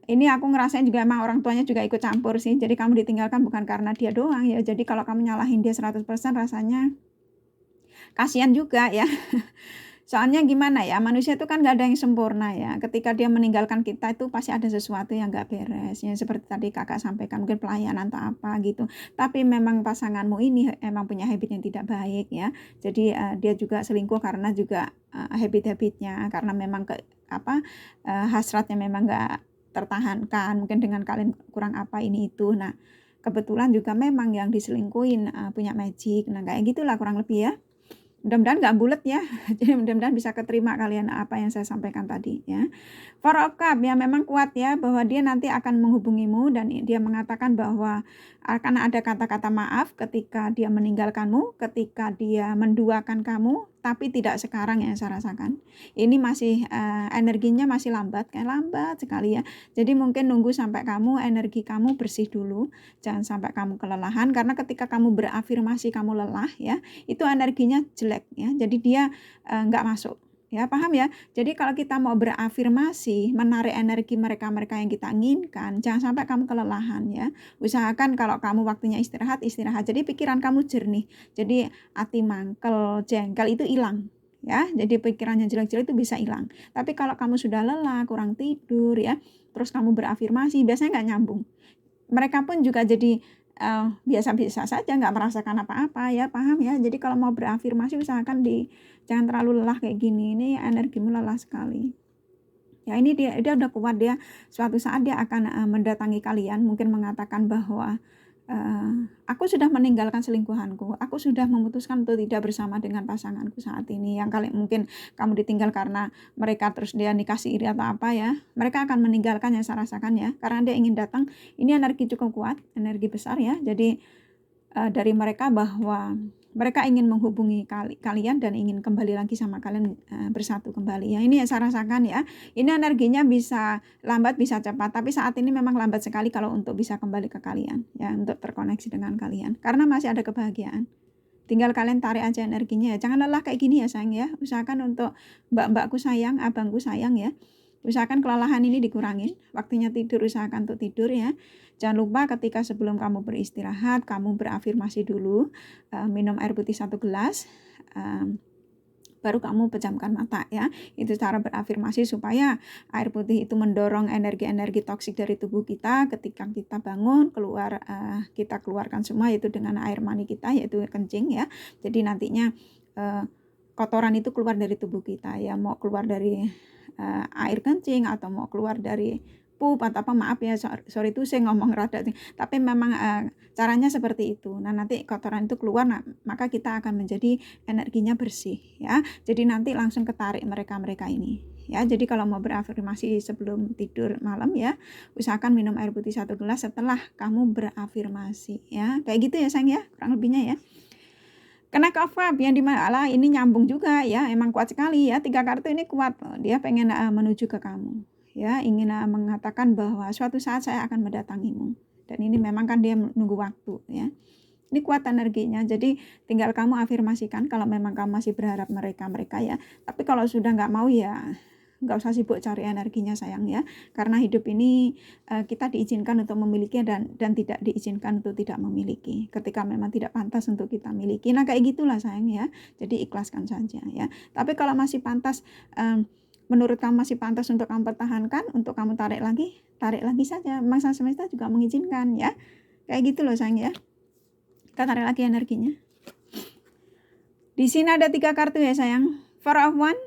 ini aku ngerasain juga emang orang tuanya juga ikut campur sih. Jadi kamu ditinggalkan bukan karena dia doang ya. Jadi kalau kamu nyalahin dia 100% rasanya kasihan juga ya. Soalnya gimana ya, manusia itu kan nggak ada yang sempurna ya. Ketika dia meninggalkan kita itu pasti ada sesuatu yang nggak beres. Ya seperti tadi kakak sampaikan, mungkin pelayanan atau apa gitu. Tapi memang pasanganmu ini emang punya habit yang tidak baik ya. Jadi dia juga selingkuh karena juga habit-habitnya. Karena memang hasratnya memang nggak tertahankan. Mungkin dengan kalian kurang apa ini itu. Nah kebetulan juga memang yang diselingkuhin punya magic. Nah kayak gitulah kurang lebih ya. Mudah-mudahan nggak bulet ya. Jadi mudah-mudahan bisa keterima kalian apa yang saya sampaikan tadi ya. Four of Cups ya memang kuat ya, bahwa dia nanti akan menghubungimu dan dia mengatakan bahwa akan ada kata-kata maaf ketika dia meninggalkanmu, ketika dia menduakan kamu, tapi tidak sekarang yang saya rasakan. Ini masih energinya masih lambat sekali ya. Jadi mungkin nunggu sampai energi kamu bersih dulu. Jangan sampai kamu kelelahan, karena ketika kamu berafirmasi kamu lelah ya, itu energinya jelek ya. Jadi dia nggak masuk. Ya, paham ya? Jadi kalau kita mau berafirmasi, menarik energi mereka-mereka yang kita inginkan, jangan sampai kamu kelelahan ya. Usahakan kalau kamu waktunya istirahat. Jadi pikiran kamu jernih. Jadi hati mangkel, jengkel itu hilang. Ya, jadi pikirannya jelek-jelek itu bisa hilang. Tapi kalau kamu sudah lelah, kurang tidur ya, terus kamu berafirmasi, biasanya nggak nyambung. Mereka pun juga jadi biasa-biasa saja, nggak merasakan apa-apa ya, paham ya? Jadi kalau mau berafirmasi usahakan jangan terlalu lelah kayak gini, ini energimu lelah sekali. Ya ini dia udah kuat, dia suatu saat dia akan mendatangi kalian, mungkin mengatakan bahwa aku sudah meninggalkan selingkuhanku, aku sudah memutuskan untuk tidak bersama dengan pasanganku saat ini. Yang kali mungkin kamu ditinggal karena mereka terus dia nikah siri atau apa ya, mereka akan meninggalkan yang saya rasakan ya, karena dia ingin datang. Ini energi cukup kuat, energi besar ya. Jadi dari mereka bahwa mereka ingin menghubungi kalian dan ingin kembali lagi sama kalian, bersatu kembali ya. Ini yang saya rasakan ya. Ini energinya bisa lambat bisa cepat, tapi saat ini memang lambat sekali kalau untuk bisa kembali ke kalian ya, untuk terkoneksi dengan kalian, karena masih ada kebahagiaan. Tinggal kalian tarik aja energinya ya. Jangan lelah kayak gini ya sayang ya. Usahakan untuk mbak-mbakku sayang, abangku sayang ya. Usahakan kelelahan ini dikurangin. Waktunya tidur usahakan untuk tidur ya. Jangan lupa ketika sebelum kamu beristirahat, kamu berafirmasi dulu. Minum air putih 1 gelas. Baru kamu pejamkan mata ya. Itu cara berafirmasi supaya air putih itu mendorong energi-energi toksik dari tubuh kita. Ketika kita bangun, kita keluarkan semua itu dengan air mani kita, yaitu kencing ya. Jadi nantinya kotoran itu keluar dari tubuh kita ya, mau keluar dari air kencing atau mau keluar dari pup atau apa, maaf ya, sorry itu saya ngomong rada, tapi memang caranya seperti itu. Nah nanti kotoran itu keluar, maka kita akan menjadi energinya bersih ya. Jadi nanti langsung ketarik mereka ini ya. Jadi kalau mau berafirmasi sebelum tidur malam ya, usahakan minum air putih 1 gelas setelah kamu berafirmasi ya. Kayak gitu ya sayang ya, kurang lebihnya ya. Kena cover yang dimana ini nyambung juga ya, emang kuat sekali ya. 3 kartu ini kuat, dia pengen menuju ke kamu ya, ingin mengatakan bahwa suatu saat saya akan mendatangimu. Dan ini memang kan dia menunggu waktu ya. Ini kuat energinya, jadi tinggal kamu afirmasikan kalau memang kamu masih berharap mereka ya. Tapi kalau sudah nggak mau ya nggak usah sibuk cari energinya sayang ya, karena hidup ini kita diizinkan untuk memiliki dan tidak diizinkan untuk tidak memiliki. Ketika memang tidak pantas untuk kita miliki, nah kayak gitulah sayang ya. Jadi ikhlaskan saja ya. Tapi kalau masih pantas, menurut kamu masih pantas untuk kamu pertahankan, untuk kamu tarik lagi saja. Memang sang semesta juga mengizinkan ya. Kayak gitu loh sayang ya. Kita tarik lagi energinya. Di sini ada 3 kartu ya sayang. Four of Wands,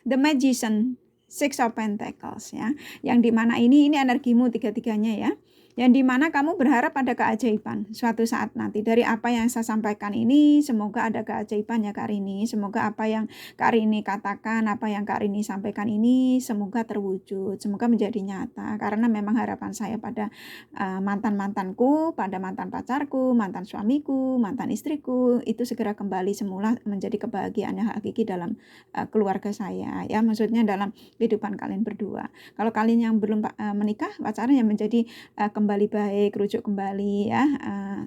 The Magician, Six of Pentacles ya. Yang dimana ini energimu 3-3-nya ya. Yang dimana kamu berharap ada keajaiban suatu saat nanti. Dari apa yang saya sampaikan ini, semoga ada keajaiban ya Kak Rini. Semoga apa yang Kak Rini katakan, apa yang Kak Rini sampaikan ini, semoga terwujud, semoga menjadi nyata. Karena memang harapan saya pada mantan-mantanku, pada mantan pacarku, mantan suamiku, mantan istriku, itu segera kembali semula menjadi kebahagiaan yang hakiki dalam keluarga saya. Ya, maksudnya dalam kehidupan kalian berdua. Kalau kalian yang belum menikah, pacaran yang menjadi kembali baik, rujuk kembali ya,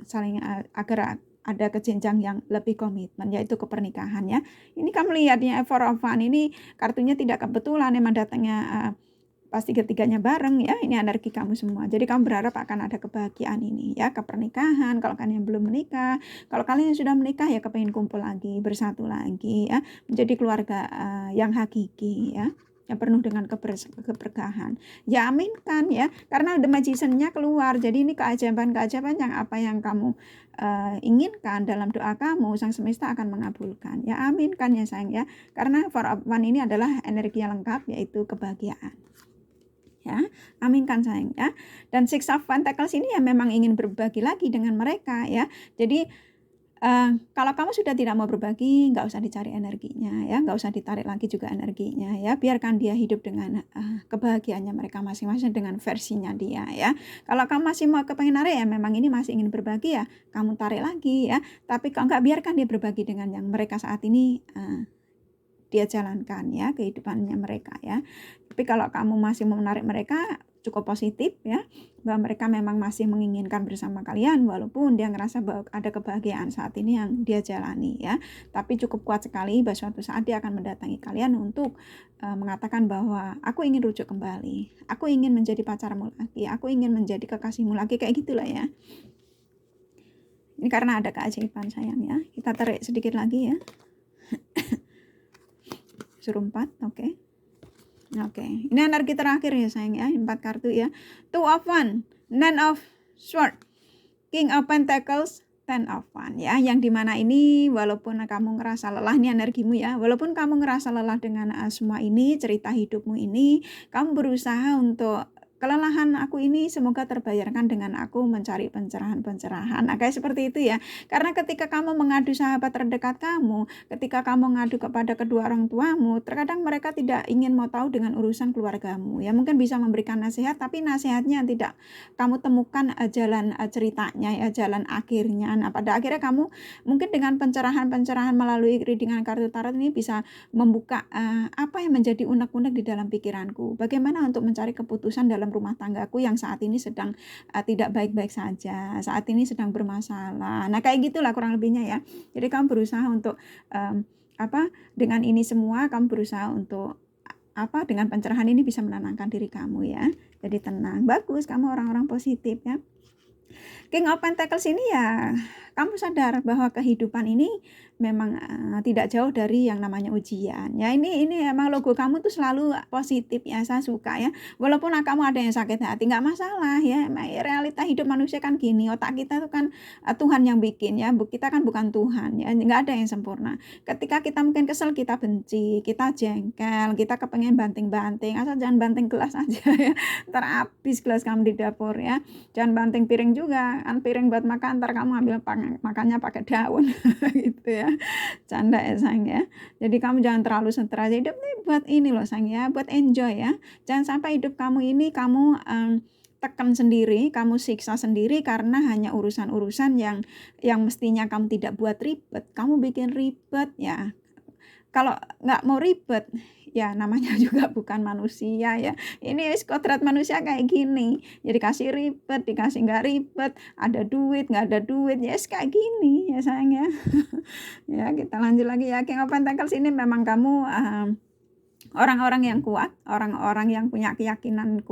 saling agar ada ke jenjang yang lebih komitmen, yaitu ke pernikahan ya. Ini kamu lihatnya Four of Wands ini kartunya tidak kebetulan, emang datangnya pasti ketiganya bareng ya. Ini energi kamu semua. Jadi kamu berharap akan ada kebahagiaan ini ya, ke pernikahan. Kalau kalian belum menikah, kalau kalian yang sudah menikah ya kepengen kumpul lagi, bersatu lagi ya, menjadi keluarga yang hakiki ya, yang penuh dengan keberkahan. Ya aminkan ya, karena The Magician-nya keluar. Jadi ini keajaiban-keajaiban yang apa yang kamu inginkan dalam doa kamu, Sang Semesta akan mengabulkan. Ya aminkan ya sayang ya, karena Four of Wands ini adalah energi yang lengkap, yaitu kebahagiaan. Ya, aminkan sayang ya. Dan Six of Pentacles ini ya memang ingin berbagi lagi dengan mereka ya. Jadi kalau kamu sudah tidak mau berbagi, nggak usah dicari energinya ya, nggak usah ditarik lagi juga energinya ya. Biarkan dia hidup dengan kebahagiaannya mereka masing-masing dengan versinya dia ya. Kalau kamu masih mau kepengen narik ya, memang ini masih ingin berbagi ya, kamu tarik lagi ya. Tapi kalau nggak, biarkan dia berbagi dengan yang mereka saat ini dia jalankan ya, kehidupannya mereka ya. Tapi kalau kamu masih mau menarik mereka, cukup positif ya, bahwa mereka memang masih menginginkan bersama kalian walaupun dia ngerasa bahwa ada kebahagiaan saat ini yang dia jalani ya. Tapi cukup kuat sekali bahwa suatu saat dia akan mendatangi kalian untuk mengatakan bahwa aku ingin rujuk kembali, aku ingin menjadi pacarmu lagi, aku ingin menjadi kekasihmu lagi, kayak gitulah ya. Ini karena ada keajaiban sayang ya. Kita tarik sedikit lagi ya. Suruh 4, oke. Ini energi terakhir ya sayang ya, 4 kartu ya. Two of Wands, Nine of Swords, King of Pentacles, Ten of Wands ya. Yang dimana ini walaupun kamu ngerasa lelah, ini energimu ya, walaupun kamu ngerasa lelah dengan semua ini, cerita hidupmu ini, kamu berusaha untuk kelelahan aku ini semoga terbayarkan dengan aku mencari pencerahan. Nah, kayak seperti itu ya. Karena ketika kamu mengadu sahabat terdekat kamu, ketika kamu mengadu kepada kedua orang tuamu, terkadang mereka tidak ingin mau tahu dengan urusan keluargamu. Ya mungkin bisa memberikan nasihat, tapi nasihatnya tidak kamu temukan jalan ceritanya ya, jalan akhirnya. Nah, pada akhirnya kamu mungkin dengan pencerahan-pencerahan melalui readingan kartu tarot ini bisa membuka apa yang menjadi unek-unek di dalam pikiranku. Bagaimana untuk mencari keputusan dalam rumah tanggaku yang saat ini sedang tidak baik-baik saja, saat ini sedang bermasalah. Nah, kayak gitulah kurang lebihnya ya. Jadi kamu berusaha untuk dengan ini semua kamu berusaha untuk dengan pencerahan ini bisa menenangkan diri kamu ya. Jadi tenang, bagus, kamu orang-orang positif ya. King of Pentacles ini ya, kamu sadar bahwa kehidupan ini memang tidak jauh dari yang namanya ujian. Ya ini emang logo kamu tuh selalu positif ya, saya suka ya. Walaupun kamu ada yang sakit hati, nggak masalah ya. Realita hidup manusia kan gini, otak kita tuh kan Tuhan yang bikin ya. Kita kan bukan Tuhan ya, nggak ada yang sempurna. Ketika kita mungkin kesel, kita benci, kita jengkel, kita kepengen banting-banting, asal jangan banting gelas aja ya. Ntar habis gelas kamu di dapur ya. Jangan banting piring juga, kan piring buat makan, ntar kamu ambil makannya pakai daun gitu ya. Canda ya sayang ya. Jadi kamu jangan terlalu stres. Hidup nih buat ini loh sayang ya, buat enjoy ya. Jangan sampai hidup kamu ini kamu tekan sendiri, kamu siksa sendiri karena hanya urusan-urusan yang mestinya kamu tidak buat ribet, kamu bikin ribet ya. Kalau nggak mau ribet ya namanya juga bukan manusia ya. Ini kodrat manusia kayak gini. Jadi dikasih ribet, dikasih nggak ribet, ada duit, nggak ada duit, ya kayak gini ya sayang ya. Ya kita lanjut lagi ya. King of Pentacles ini memang kamu orang-orang yang kuat, orang-orang yang punya keyakinan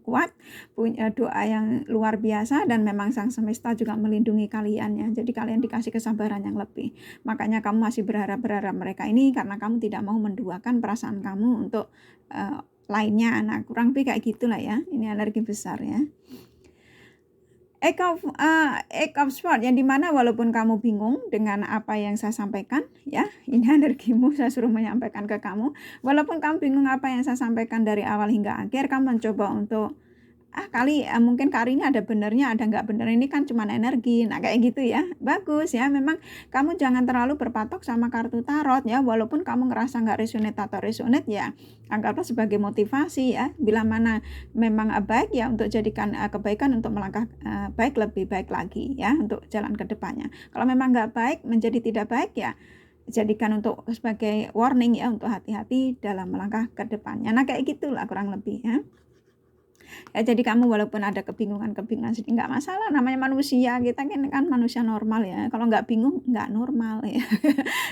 kuat, punya doa yang luar biasa, dan memang Sang Semesta juga melindungi kalian ya. Jadi kalian dikasih kesabaran yang lebih. Makanya kamu masih berharap mereka ini karena kamu tidak mau menduakan perasaan kamu untuk lainnya. Nah, kurang lebih kayak gitulah ya. Ini energi besar ya. Eight of Swords yang dimana walaupun kamu bingung dengan apa yang saya sampaikan ya, ini energimu, saya suruh menyampaikan ke kamu. Walaupun kamu bingung apa yang saya sampaikan dari awal hingga akhir, kamu mencoba untuk mungkin kali ini ada benernya, ada nggak bener, ini kan cuma energi. Nah kayak gitu ya, bagus ya. Memang kamu jangan terlalu berpatok sama kartu tarot ya, walaupun kamu ngerasa nggak resonate atau resonate ya, anggaplah sebagai motivasi ya. Bila mana memang baik ya, untuk jadikan kebaikan untuk melangkah lebih baik lagi ya, untuk jalan ke depannya. Kalau memang nggak baik, menjadi tidak baik ya, jadikan untuk sebagai warning ya, untuk hati-hati dalam melangkah ke depannya. Nah kayak gitulah kurang lebih ya. Ya jadi kamu walaupun ada kebingungan sedikit nggak masalah, namanya manusia, kita kan manusia normal ya, kalau nggak bingung nggak normal ya.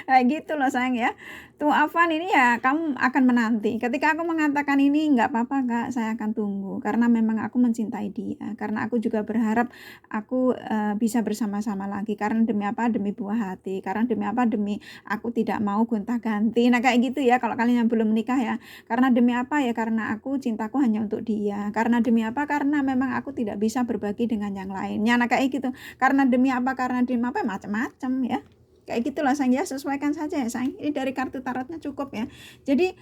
Kayak gitu loh sayang ya. Tuh Afwan ini ya kamu akan menanti. Ketika aku mengatakan ini nggak apa-apa Kak, saya akan tunggu karena memang aku mencintai dia. Karena aku juga berharap aku bisa bersama-sama lagi. Karena demi apa? Demi buah hati. Karena demi apa? Demi aku tidak mau gonta-ganti. Nah kayak gitu ya kalau kalian yang belum menikah ya. Karena demi apa ya? Karena aku cintaku hanya untuk dia. Karena demi apa? Karena memang aku tidak bisa berbagi dengan yang lainnya. Nah kayak gitu. Karena demi apa? Karena demi apa? Macam-macam ya. Kayak gitulah sayang ya, sesuaikan saja ya sayang. Ini dari kartu tarotnya cukup ya. Jadi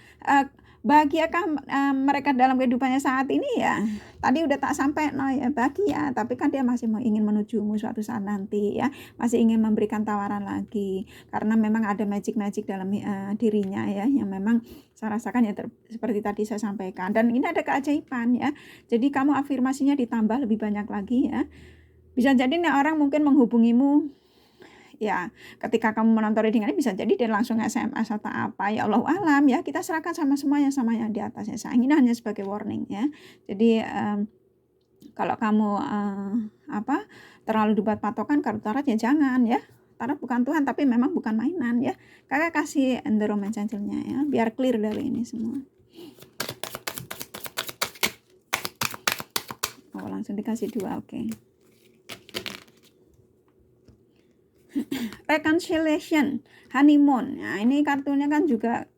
bahagiakah mereka dalam kehidupannya saat ini ya? Tadi udah tak sampai no ya bahagia, tapi kan dia masih mau ingin menujumu suatu saat nanti ya, masih ingin memberikan tawaran lagi karena memang ada magic dalam dirinya ya, yang memang saya rasakan ya seperti tadi saya sampaikan. Dan ini ada keajaiban ya. Jadi kamu afirmasinya ditambah lebih banyak lagi ya. Bisa jadi nih orang mungkin menghubungimu ya, ketika kamu menonton reading ini bisa jadi dia langsung SMS atau apa, ya Allah alam ya, kita serahkan sama sama yang di atas ya sayang. Ini hanya sebagai warning ya. Jadi kalau kamu terlalu dibuat patokan kartu tarot ya jangan ya. Tarot bukan Tuhan tapi memang bukan mainan ya. Kakak kasih environment angel-nya ya, biar clear dari ini semua. Oh langsung dikasih 2, oke. Reconciliation, honeymoon. Nah, ini kartunya kan juga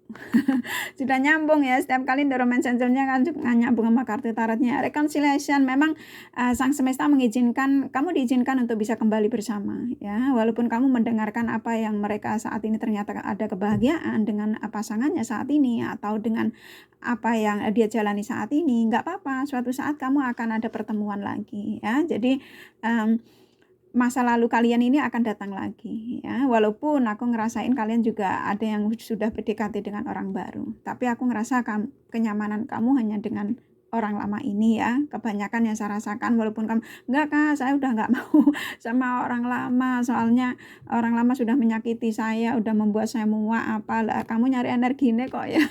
sudah nyambung ya. Setiap kali romance angel-nya kan nyambung sama kartu tarotnya. Reconciliation, memang sang semesta mengizinkan, kamu diizinkan untuk bisa kembali bersama ya. Walaupun kamu mendengarkan apa yang mereka saat ini ternyata ada kebahagiaan dengan pasangannya saat ini atau dengan apa yang dia jalani saat ini, nggak apa-apa. Suatu saat kamu akan ada pertemuan lagi ya. Jadi masa lalu kalian ini akan datang lagi ya, walaupun aku ngerasain kalian juga ada yang sudah PDKT dengan orang baru, tapi aku ngerasa kenyamanan kamu hanya dengan orang lama ini ya, kebanyakan yang saya rasakan. Walaupun kamu enggak Kak, saya udah nggak mau sama orang lama, soalnya orang lama sudah menyakiti saya, udah membuat saya muak apalah, kamu nyari energinya kok ya.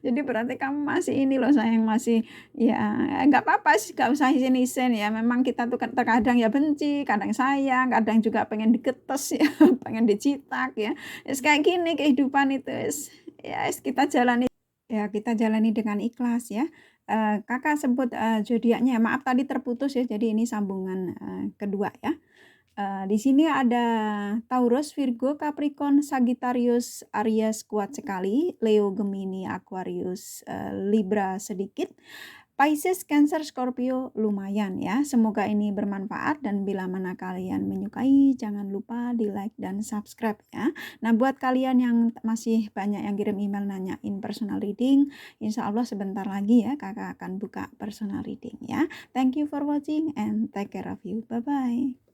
Jadi berarti kamu masih ini loh sayang, masih ya nggak apa-apa sih, nggak usah isin-isin ya. Memang kita tuh terkadang ya benci, kadang sayang, kadang juga pengen digetes ya, pengen dicitak ya. Kayak gini kehidupan itu ya kita jalani ya, kita jalani dengan ikhlas ya. Kakak sebut zodiaknya, maaf tadi terputus ya, jadi ini sambungan kedua ya. Di sini ada Taurus, Virgo, Capricorn, Sagittarius, Aries kuat sekali, Leo, Gemini, Aquarius, Libra sedikit, Pisces, Cancer, Scorpio lumayan ya. Semoga ini bermanfaat dan bila mana kalian menyukai jangan lupa di like dan subscribe ya. Nah buat kalian yang masih banyak yang kirim email nanyain personal reading, insya Allah sebentar lagi ya kakak akan buka personal reading ya. Thank you for watching and take care of you. Bye bye.